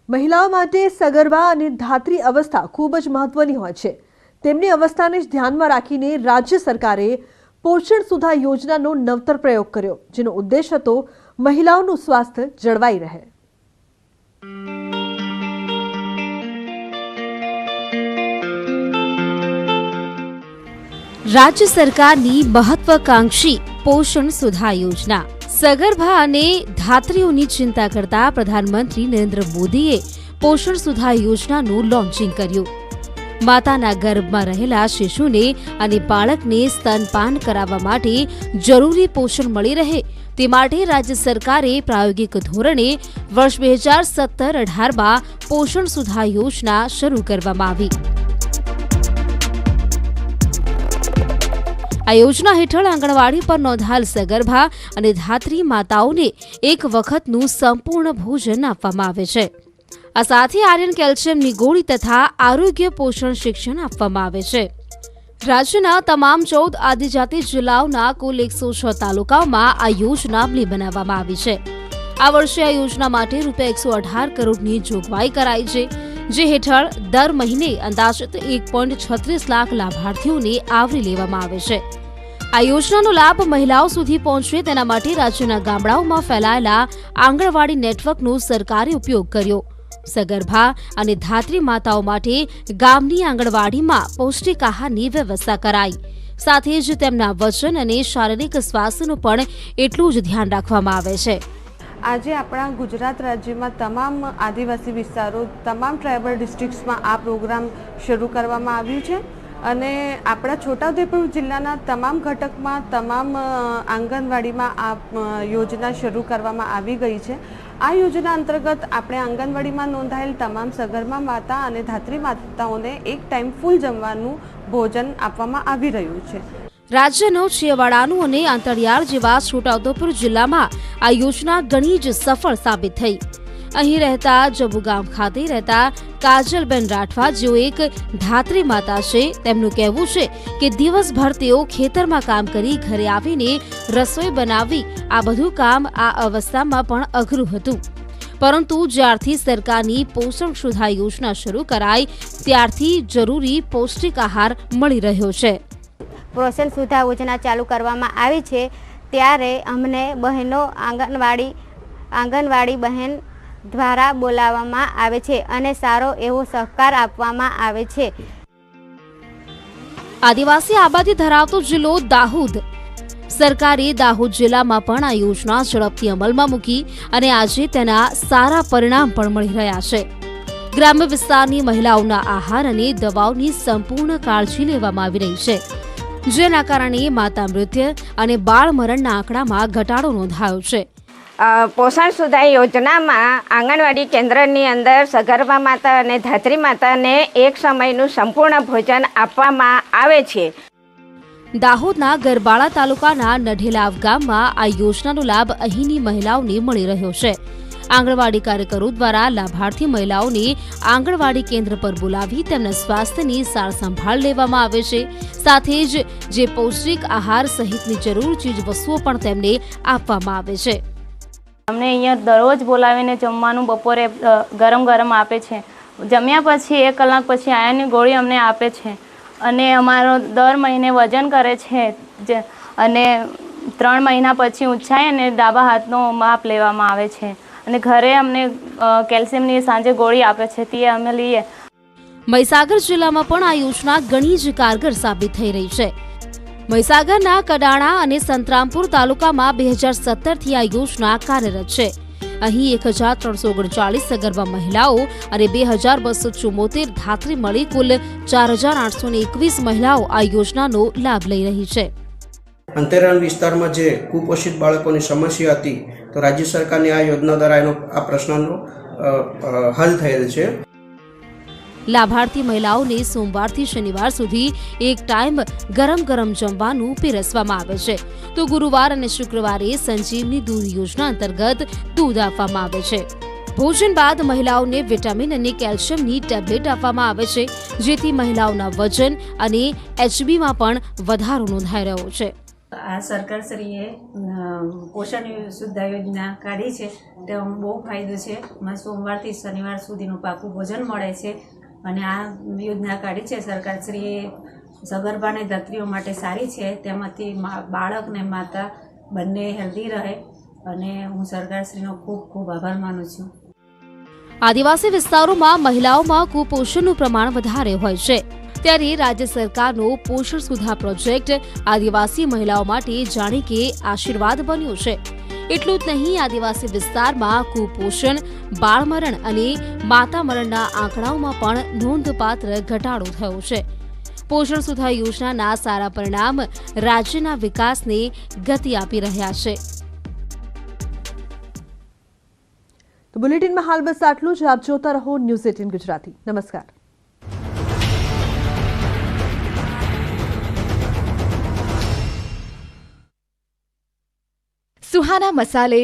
મહિલાઓ માટે સગર્ભા અને ધાત્રી અવસ્થા ખૂબ જ મહત્વની હોય છે। તેમની અવસ્થાને જ ધ્યાનમાં રાખીને રાજ્ય સરકારે પોષણ સુધા યોજનાનો નવતર પ્રયોગ કર્યો, જેનો ઉદ્દેશ હતો મહિલાઓનું સ્વાસ્થ્ય જળવાઈ રહે। राज्य सरकारनी महत्वाकांक्षी पोषण सुधा योजना। सगर्भा અને ધાત્રીઓની ચિંતા કરતા પ્રધાનમંત્રી નરેન્દ્ર મોદીએ પોષણ સુધા યોજનાનું લોન્ચિંગ કર્યું। માતાના ગર્ભમાં રહેલા શિશુને અને બાળકને સ્તનપાન કરાવવા માટે જરૂરી પોષણ મળી રહે તે માટે રાજ્ય સરકારે પ્રાયોગિક ધોરણે વર્ષ 2017-18માં પોષણ સુધા યોજના શરૂ કરવામાં આવી। આ યોજના હેઠળ આંગણવાડી પર નોંધાયેલ સગર્ભા અને ધાત્રી માતાઓને એક વખતનું સંપૂર્ણ ભોજન આપવામાં આવે છે। આ સાથે આયર્ન, કેલ્શિયમની ગોળી તથા આરોગ્ય પોષણ શિક્ષણ આપવામાં આવે છે। રાજ્યના તમામ 14 આદિજાતિ જિલ્લાઓના કુલ 106 તાલુકાઓમાં આ યોજના અમલી બનાવવામાં આવી છે। આ વર્ષે આ યોજના માટે ₹118 કરોડની જોગવાઈ કરાઈ છે, જે હેઠળ દર મહિને અંદાજિત 1.36 લાખ લાભાર્થીઓને આવરી લેવામાં આવે છે। આ યોજનાનો લાભ મહિલાઓ સુધી પહોંચે તેના માટે રાજ્યના ગામડાઓમાં ફેલાયેલા આંગણવાડી નેટવર્કનો સરકારે ઉપયોગ કર્યો। સગર્ભા અને ધાત્રી માતાઓ માટે ગામની આંગણવાડીમાં પૌષ્ટિક આહારની વ્યવસ્થા કરાઈ। સાથે જ તેમના વજન અને શારીરિક સ્વાસ્થ્યનું પણ એટલું જ ધ્યાન રાખવામાં આવે છે। આજે આપણા ગુજરાત રાજ્યમાં તમામ આદિવાસી વિસ્તારો, તમામ ટ્રાઇબલ ડિસ્ટ્રિક્ટ્સમાં આ પ્રોગ્રામ શરૂ કરવામાં આવ્યું છે અને આપણા છોટાઉદેપુર જિલ્લાના તમામ ઘટકમાં, તમામ આંગણવાડીમાં આ યોજના શરૂ કરવામાં આવી ગઈ છે। આ યોજના અંતર્ગત આપણે આંગણવાડીમાં નોંધાયેલ તમામ સગર્ભા માતા અને ધાત્રી માતાઓને એક ટાઈમ ફૂલ જમવાનું ભોજન આપવામાં આવી રહ્યું છે। રાજ્યનો છેવાડાનું અને આંતરિયાળ જેવા છોટાઉદેપુર જિલ્લામાં આ યોજના ઘણી જ સફળ સાબિત થઈ। અહીં રહેતા જબુગામ ખાતે રહેતા કાજલબેન રાઠવા, જેઓ એક ધાત્રી માતા છે, તેમનું કહેવું છે કે દિવસભર તેઓ ખેતરમાં કામ કરી ઘરે આવીને રસોઈ બનાવવી, આ બધું કામ આ અવસ્થામાં પણ અઘરું હતું, પરંતુ જ્યારથી સરકારની પોષણ સુધા યોજના શરૂ કરાઈ ત્યારથી જરૂરી પૌષ્ટિક આહાર મળી રહ્યો છે। પોષણ સુધા યોજના ચાલુ કરવામાં આવી છે ત્યારે અમને બહેનો આંગણવાડી બહેન દ્વારા બોલાવવામાં આવે છે અને સારો એવો સહકાર આપવામાં આવે છે। આદિવાસી આબાદી ધરાવતો જિલ્લો દાહોદ। સરકારે દાહોદ જિલ્લામાં પણ આ યોજના ઝડપથી અમલમાં મૂકી અને આજે તેના સારા પરિણામ પણ મળી રહ્યા છે। ગ્રામ્ય વિસ્તારની મહિલાઓના આહાર અને દવાઓની સંપૂર્ણ કાળજી લેવામાં આવી રહી છે, જેના કારણે માતા મૃત્યુ અને બાળ મરણના આંકડામાં ઘટાડો નોંધાયો છે। પોષણ સુધા યોજનામાં આંગણવાડી કેન્દ્રની અંદર સગર્ભા માતા અને ધાત્રી માતાને એક સમયનું સંપૂર્ણ ભોજન આપવામાં આવે છે। દાહોદના ગરબાડા તાલુકાના નઢેલાવ ગામમાં આ યોજનાનો લાભ અહીંની મહિલાઓને મળી રહ્યો છે। આંગણવાડી કાર્યકરો દ્વારા લાભાર્થી મહિલાઓને આંગણવાડી કેન્દ્ર પર બોલાવી તેમના સ્વાસ્થ્યની સાર સંભાળ લેવામાં આવે છે। સાથે જ જે પૌષ્ટિક આહાર સહિતની જરૂરી ચીજ વસ્તુઓ પણ તેમને આપવામાં આવે છે। અમને અહીંયા દરરોજ બોલાવીને જમવાનું બપોરે ગરમ ગરમ આપે છે। જમ્યા પછી 1 કલાક પછી આયર્નની ગોળી અમને આપે છે અને અમારો દર મહિને વજન કરે છે અને 3 મહિના પછી ઊંચાઈ અને ડાબા હાથનો માપ લેવામાં આવે છે અને ઘરે અમને કેલ્શિયમની સાંજે ગોળી આપે છે, તે અમે લઈએ। મહીસાગર જિલ્લામાં પણ આ યોજના ઘણી જ કારગર સાબિત થઈ રહી છે। મહીસાગરના કડાણા અને સંતરામપુર તાલુકામાં 2017થી આ યોજના કાર્યરત છે। અહીં 1339 સગર્ભા મહિલાઓ અને 2274 ધાત્રી મળી કુલ 4821 મહિલાઓ આ યોજનાનો લાભ લઈ રહી છે। અંતરિયાળ વિસ્તારમાં જે કુપોષિત બાળકોની સમસ્યા હતી, તો રાજ્ય સરકારની આ યોજના દ્વારા આ પ્રશ્નનો હલ થયેલ છે। લાભાર્થી મહિલાઓને સોમવારથી શનિવાર સુધી એક ટાઈમ ગરમ ગરમ જમવાનું પીરસવામાં આવે છે, તો ગુરુવાર અને શુક્રવારે સંજીવની દૂધ યોજના અંતર્ગત દૂધ આપવામાં આવે છે। ભોજન બાદ મહિલાઓને વિટામિન અને કેલ્શિયમની ટેબ્લેટ આપવામાં આવે છે, જેથી મહિલાઓના વજન અને HBમાં પણ વધારો નોંધાઈ રહ્યો છે। આ સરકારશ્રીએ પોષણ સુવિધા યોજના કાઢી છે તેમાં બહુ ફાયદો છે. એમાં સોમવારથી શનિવાર સુધીનું પાકું ભોજન મળે છે અને આ યોજના કાઢી છે સરકારશ્રીએ સગર્ભા અને ધાત્રીઓ માટે સારી છે. તેમાંથી બાળક ને માતા બંને હેલ્ધી રહે અને હું સરકારશ્રીનો ખૂબ ખૂબ આભાર માનું છું. આદિવાસી વિસ્તારોમાં મહિલાઓમાં કુપોષણનું પ્રમાણ વધારે હોય છે, ત્યારે રાજ્ય સરકારનો પોષણ સુધા પ્રોજેક્ટ આદિવાસી મહિલાઓ માટે જાણે કે આશીર્વાદ બન્યો છે. એટલું જ નહીં, આદિવાસી વિસ્તારમાં કુપોષણ, બાળમરણ અને માતા મરણના આંકડાઓમાં પણ નોંધપાત્ર ઘટાડો થયો છે. પોષણ સુધા યોજનાના સારા પરિણામ રાજ્યના વિકાસને ગતિ આપી રહ્યા છે. તો બુલેટિનમાં હાલ બસ આટલું જ. આપ જોતા રહો ન્યૂઝ 18 ગુજરાતી. નમસ્કાર. સુહાના મસાલે